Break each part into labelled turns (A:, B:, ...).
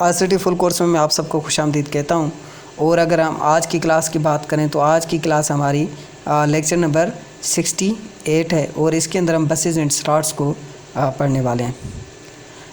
A: ICT full course में मैं आप सबको खुशामदीद कहता हूं। और अगर हम आज की क्लास की बात करें तो आज की क्लास हमारी लेक्चर नंबर 68 है और इसके अंदर हम बसेस एंड स्लॉट्स को पढ़ने वाले हैं।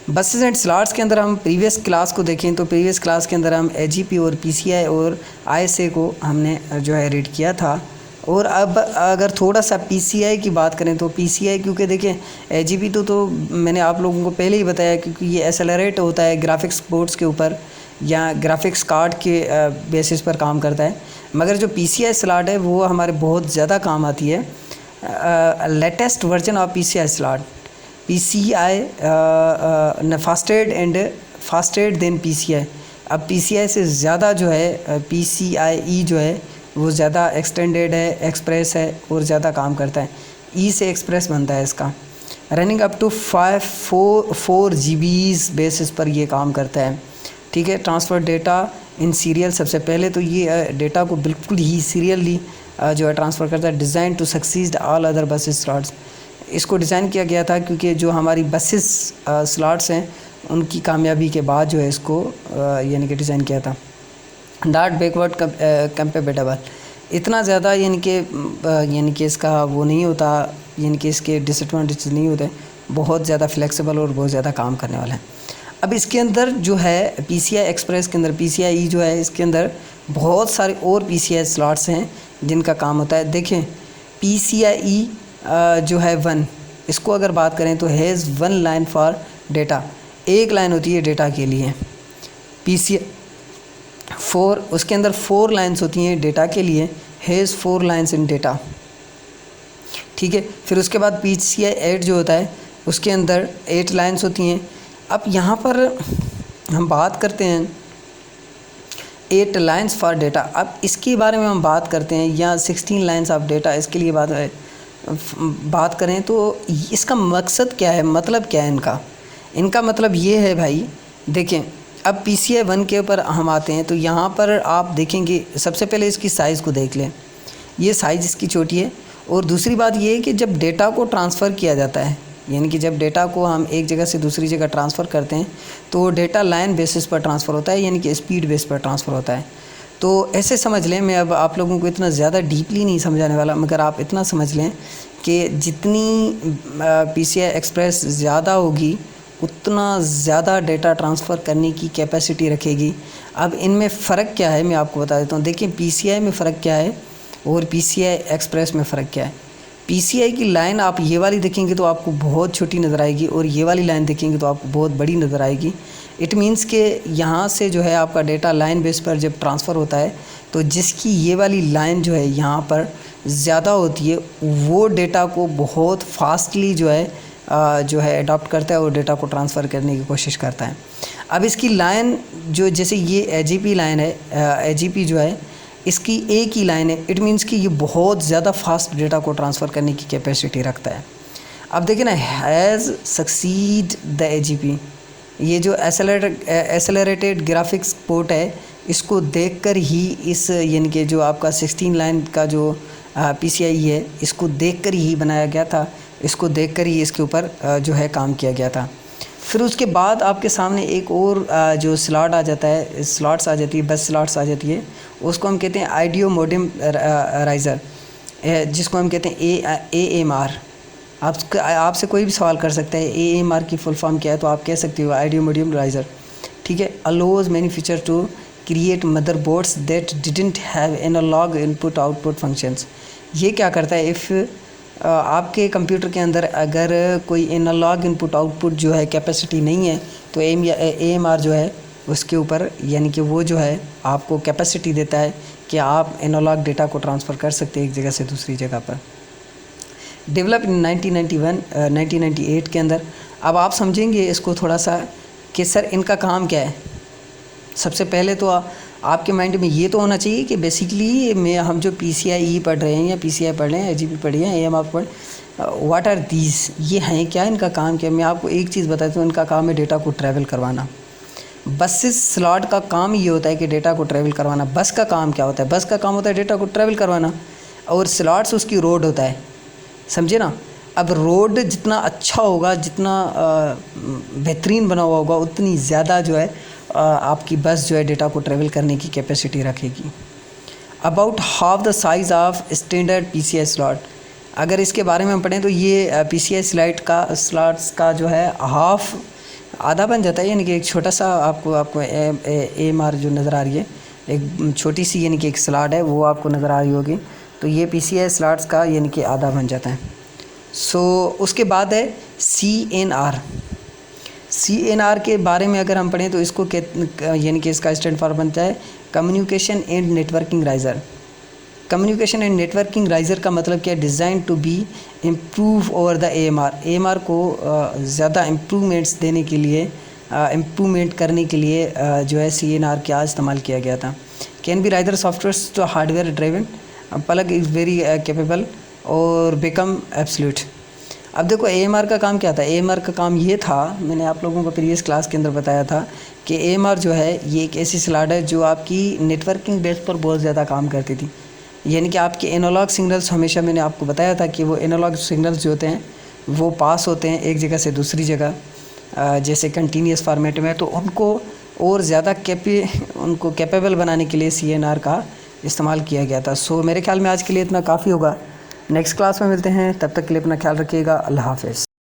A: बसेस एंड स्लॉट्स के अंदर हम प्रीवियस क्लास को देखें तो प्रीवियस क्लास के अंदर हम एजीपी और पीसीआई और आईएसए को हमने जो है रीड किया था। और अब अगर थोड़ा सा पीसीआई की बात करें तो पीसीआई, क्योंकि देखें एजीपी तो मैंने आप लोगों को पहले ही बताया, क्योंकि ये एक्सेलरेट होता है ग्राफिक्स बोर्ड्स के ऊपर या ग्राफिक्स कार्ड के बेसिस पर काम करता है। मगर जो पीसीआई स्लॉट है वो हमारे बहुत ज़्यादा काम आती है। Latest version of PCI slot, PCI faster and faster than PCI. अब पीसीआई से ज़्यादा जो है पीसीआई जो है वो ज़्यादा एक्सटेंडेड है, एक्सप्रेस है और ज़्यादा काम करता है। ई से एक्सप्रेस बनता है इसका। Running up to 4 GBs basis पर ये काम करता है। ठीक है। ट्रांसफ़र डेटा इन सीरियल, सबसे पहले तो ये डेटा को बिल्कुल ही सीरियली जो है ट्रांसफ़र करता है। Design to succeed all other buses slots, इसको डिज़ाइन किया गया था क्योंकि जो हमारी बसेस स्लॉट्स हैं उनकी कामयाबी के बाद जो है इसको यानी कि डिज़ाइन किया था। नॉट बैकवर्ड कंपेटेबल, इतना ज़्यादा यानी कि इसका वो नहीं होता, यानी कि इसके डिसएडवांटेज नहीं होते, बहुत ज़्यादा फ्लेक्सिबल और बहुत ज़्यादा काम करने वाला है। अब इसके अंदर जो है पीसीआई एक्सप्रेस के अंदर पीसीआई जो है इसके अंदर बहुत सारे और पीसीआई स्लॉट्स हैं जिनका काम होता है। देखें पीसीआई जो है 1, इसको अगर बात करें तो हैज़ 1 लाइन फॉर डेटा, एक लाइन होती है डेटा के लिए। पीसीआई 4, उसके अंदर 4 लाइन्स होती हैं डेटा के लिए, हैज़ 4 लाइन्स इन डेटा। ठीक है। फिर उसके बाद पीसीआई 8 जो होता है उसके अंदर 8 लाइन्स होती हैं। अब यहाँ पर हम बात करते हैं 8 लाइन्स फॉर डेटा। अब इसके बारे में हम बात करते हैं, या 16 लाइन्स ऑफ डेटा, इसके लिए बात करें तो इसका मकसद क्या है, मतलब क्या है इनका मतलब ये है भाई। देखें अब पीसीआई 1 के ऊपर हम आते हैं तो यहाँ पर आप देखेंगे सबसे पहले इसकी साइज़ को देख लें, ये साइज़ इसकी छोटी है। और दूसरी बात ये है कि जब डेटा को ट्रांसफ़र किया जाता है, यानी कि जब डेटा को हम एक जगह से दूसरी जगह ट्रांसफ़र करते हैं तो डेटा लाइन बेसिस पर ट्रांसफ़र होता है, यानी कि स्पीड बेस पर ट्रांसफ़र होता है। तो ऐसे समझ लें, मैं अब आप लोगों को इतना ज़्यादा डीपली नहीं समझाने वाला, मगर आप इतना समझ लें कि जितनी पीसीआई एक्सप्रेस ज़्यादा होगी उतना ज़्यादा डेटा ट्रांसफ़र करने की कैपेसिटी रखेगी। अब इनमें फ़र्क क्या है मैं आपको बता देता हूँ। देखिए पीसीआई में फ़र्क क्या है और पीसीआई एक्सप्रेस में फ़र्क क्या है। पीसीआई की लाइन आप ये वाली देखेंगे तो आपको बहुत छोटी नज़र आएगी और ये वाली लाइन देखेंगे तो आपको बहुत बड़ी नज़र आएगी। इट मीन्स कि यहाँ से जो है आपका डेटा लाइन बेस पर जब ट्रांसफ़र होता है तो जिसकी ये वाली लाइन जो है यहाँ पर ज़्यादा होती है वो डेटा को बहुत फास्टली जो है अडॉप्ट करता है और डेटा को ट्रांसफ़र करने की कोशिश करता है। अब इसकी लाइन जो, जैसे ये एजीपी लाइन है, एजीपी जो है इसकी एक ही लाइन है, इट मीन्स कि ये बहुत ज़्यादा फास्ट डेटा को ट्रांसफ़र करने की कैपेसिटी रखता है। अब देखिए ना, हैज़ सक्सीड द एजीपी, ये जो एक्सेलरेटेड ग्राफिक्स पोर्ट है इसको देखकर ही इस, यानी कि जो आपका 16 लाइन का जो पीसीआई है इसको देखकर ही बनाया गया था, इसको देखकर ही इसके ऊपर जो है काम किया गया था। फिर उसके बाद आपके सामने एक और जो स्लॉट आ जाता है, स्लॉट्स आ जाती है, बस स्लॉट्स आ जाती है, उसको हम कहते हैं आइडियो मोडेम राइज़र, जिसको हम कहते हैं AMR। आपसे कोई भी सवाल कर सकता है AMR की फुल फॉर्म क्या है, तो आप कह सकते हो आइडियो मोडेम राइज़र। ठीक है। Allows manufacturer to create motherboards that didn't have analogue input output functions. ये क्या करता है, इफ़ आपके कंप्यूटर के अंदर अगर कोई एनालॉग इनपुट आउटपुट जो है कैपेसिटी नहीं है तो AMR जो है उसके ऊपर, यानी कि वो जो है आपको कैपेसिटी देता है कि आप एनालॉग डेटा को ट्रांसफ़र कर सकते हैं एक जगह से दूसरी जगह पर। डेवलप इन 1998 के अंदर। अब आप समझेंगे इसको थोड़ा सा कि सर इनका काम क्या है। सबसे पहले तो आपके माइंड में ये तो होना चाहिए कि बेसिकली हम जो पीसीआई पढ़ रहे हैं या पीसीआई पढ़ रहे हैं, एजीपी पढ़ी है, AMR पढ़, व्हाट आर दीज, ये हैं क्या, इनका काम क्या है। मैं आपको एक चीज़ बताता हूँ, इनका काम है डेटा को ट्रैवल करवाना। बसेस स्लॉट का काम ये होता है कि डेटा को ट्रैवल करवाना। बस का काम क्या होता है, बस का काम होता है डेटा को ट्रैवल करवाना, और स्लॉट्स उसकी रोड होता है, समझे ना। अब रोड जितना अच्छा होगा, जितना बेहतरीन बना हुआ होगा, उतनी ज़्यादा जो है आपकी बस जो है डेटा को ट्रेवल करने की कैपेसिटी रखेगी। About half the size of standard PCI slot, अगर इसके बारे में हम पढ़ें तो ये PCI स्लॉट्स का जो है हाफ आधा बन जाता है, यानी कि एक छोटा सा आपको AMR जो नज़र आ रही है, एक छोटी सी यानी कि एक स्लॉट है वो आपको नज़र आ रही होगी, तो ये PCI स्लॉट्स का यानी कि आधा बन जाता है। सो उसके बाद है CNR के बारे में अगर हम पढ़ें तो इसको यानी कि इसका स्टैंड फॉर बनता है communication and networking riser. Communication and networking riser का मतलब क्या है? Design to be improve over the AMR को ज़्यादा इम्प्रूवमेंट्स देने के लिए, इम्प्रूवमेंट करने के लिए जो है CNR का इस्तेमाल किया गया था। कैन बी राइज़र सॉफ्टवेयर तो hardware driven plug is very capable और बिकम एब्सोल्यूट। अब देखो AMR का काम क्या था? AMR का काम ये था, मैंने आप लोगों को प्रीवियस क्लास के अंदर बताया था कि AMR जो है ये एक ऐसी स्लॉट है जो आपकी नेटवर्किंग बेस पर बहुत ज़्यादा काम करती थी। यानी कि आपके एनालॉग सिग्नल्स, हमेशा मैंने आपको बताया था कि वो एनालॉग सिग्नल्स जो होते हैं वो पास होते हैं एक जगह से दूसरी जगह, जैसे कंटिन्यूस फॉर्मेट में, तो उनको और ज़्यादा उनको कैपेबल बनाने के लिए CNR का इस्तेमाल किया गया था। सो मेरे ख्याल में आज के लिए इतना काफ़ी होगा। नेक्स्ट क्लास में मिलते हैं, तब तक के लिए अपना ख्याल रखिएगा। अल्लाह हाफ़िज़।